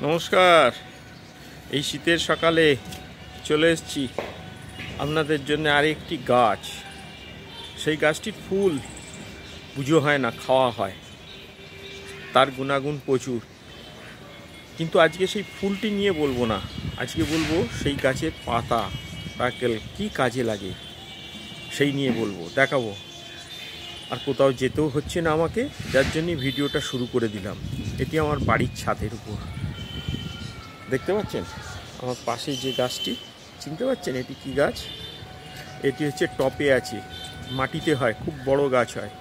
নমস্কার। এই শীতের সকালে চলে এসেছি আপনাদের জন্য আরেকটি গাছ। সেই গাছটির ফুল পুজো হয় না, খাওয়া হয়, তার গুণাগুণ প্রচুর। কিন্তু আজকে সেই ফুলটি নিয়ে বলবো না, আজকে বলবো সেই গাছের পাতা পাকেল কী কাজে লাগে সেই নিয়ে বলবো, দেখাবো। আর কোথাও যেতেও হচ্ছে না আমাকে, যার জন্যে ভিডিওটা শুরু করে দিলাম। এটি আমার বাড়ির ছাদের উপর, দেখতে পাচ্ছেন আমার পাশে যে গাছটি, চিনতে পারছেন এটি কি গাছ? এটি হচ্ছে টপে আছে, মাটিতে হয়, খুব বড় গাছ হয়।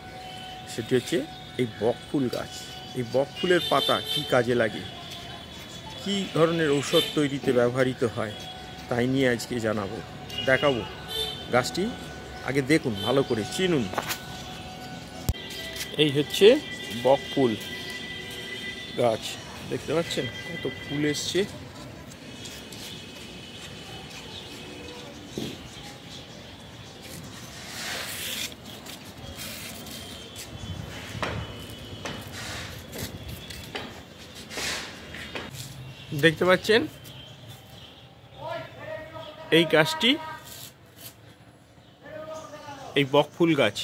সেটি হচ্ছে এই বকফুল গাছ। এই বকফুলের পাতা কি কাজে লাগে, কি ধরনের ঔষধ তৈরিতে ব্যবহৃত হয়, তাই নিয়ে আজকে জানাবো, দেখাবো। গাছটি আগে দেখুন, ভালো করে চিনুন। এই হচ্ছে বকফুল গাছ, দেখতে পাচ্ছেন কত ফুল এসছে। দেখতে পাচ্ছেন এই গাছটি, এই বকফুল গাছ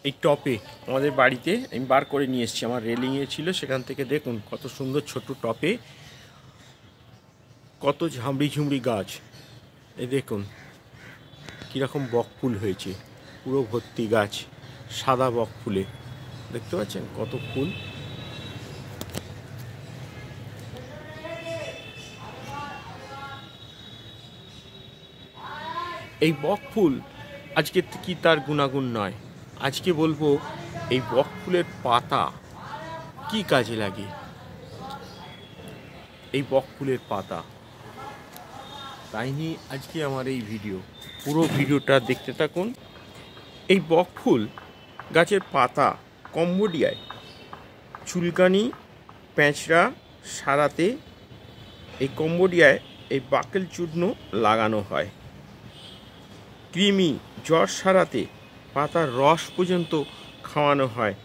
এই টপে আমাদের বাড়িতে আমি বার করে নিয়ে এসেছি। আমার রেলিংয়ে ছিল, সেখান থেকে দেখুন কত সুন্দর ছোট টপে কত ঝামড়ি ঝুমড়ি গাছ। এই দেখুন কীরকম বকফুল হয়েছে, পুরো ভর্তি গাছ সাদা বকফুলে, দেখতে পাচ্ছেন কত ফুল। এই বকফুল আজকে কি তার গুণাগুণ নয়, আজকে বলবো এই বকফুলের পাতা কি কাজে লাগে। এই বকফুলের পাতা, তাই নিয়ে আজকে আমার এই ভিডিও, পুরো ভিডিওটা দেখতে থাকুন। এই বকফুল গাছের পাতা কম্বোডিয়ায় চুলকানি, প্যাঁচড়া সারাতে এই কম্বোডিয়ায় এই বাকেল চূর্ণ লাগানো হয়। কৃমি, জ্বর সারাতে পাতার রস পর্যন্ত খাওয়ানো হয়।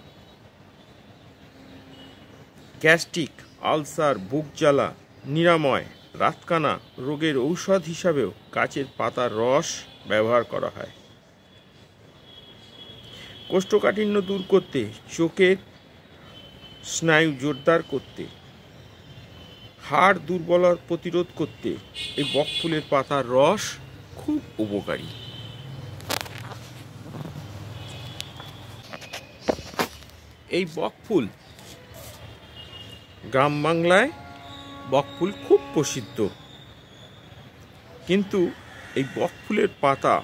গ্যাস্ট্রিক, আলসার, বুক জ্বালা নিরাময়, রাতকানা রোগের ঔষধ হিসাবেও গাছের পাতার রস ব্যবহার করা হয়। কোষ্ঠকাঠিন্য দূর করতে, চোখের স্নায়ু জোরদার করতে, হাড় দুর্বলতা প্রতিরোধ করতে এই বকফুলের পাতার রস খুব উপকারী। এই বকফুল গ্রাম বাংলায় বকফুল খুব প্রসিদ্ধ, কিন্তু এই বকফুলের পাতা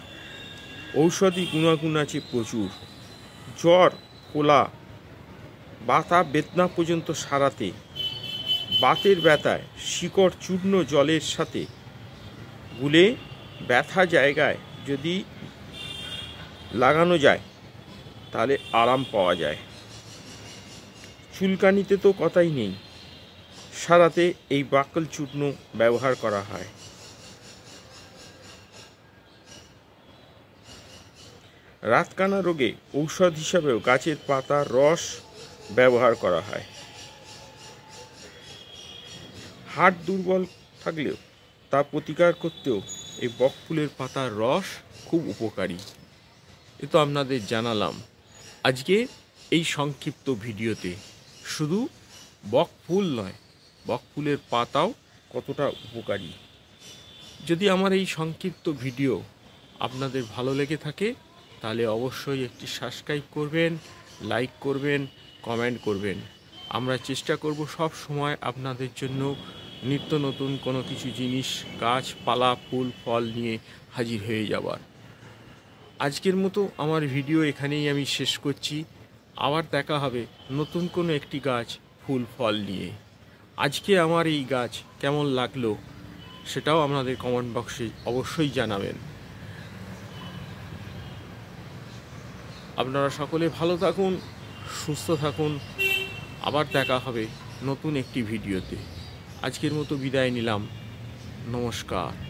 ঔষধি গুণাগুণ আছে প্রচুর। জ্বর, ফোলা, ব্যথা বেদনা পর্যন্ত সারাতে, বাতের ব্যথায় শিকড় চূর্ণ জলের সাথে গুলে ব্যথা জায়গায় যদি লাগানো যায় তাহলে আরাম পাওয়া যায়। চুলকানিতে তো কথাই নেই, সারাতে এই বাকল চূর্ণ ব্যবহার করা হয়। রাতকানা রোগে ঔষধ হিসাবেও গাছের পাতার রস ব্যবহার করা হয়। হাড় দুর্বল থাকলেও তা প্রতিকার করতেও এই বকফুলের পাতার রস খুব উপকারী। এ তো আপনাদের জানালাম আজকে এই সংক্ষিপ্ত ভিডিওতে। শুধু বকফুল নয়, বকফুলের পাতাও কতটা উপকারী। যদি আমার এই সংক্ষিপ্ত ভিডিও আপনাদের ভালো লেগে থাকে তাহলে অবশ্যই একটি সাবস্ক্রাইব করবেন, লাইক করবেন, কমেন্ট করবেন। আমরা চেষ্টা করব সব সময় আপনাদের জন্য নিত্য নতুন কোনো কিছু জিনিস, গাছপালা, ফুল ফল নিয়ে হাজির হয়ে যাবার। আজকের মতো আমার ভিডিও এখানেই আমি শেষ করছি। আবার দেখা হবে নতুন কোনো একটি গাছ, ফুল ফল নিয়ে। আজকে আমার এই গাছ কেমন লাগলো সেটাও আপনাদের কমেন্ট বক্সে অবশ্যই জানাবেন। আপনারা সকলে ভালো থাকুন, সুস্থ থাকুন। আবার দেখা হবে নতুন একটি ভিডিওতে। আজকের মতো বিদায় নিলাম, নমস্কার।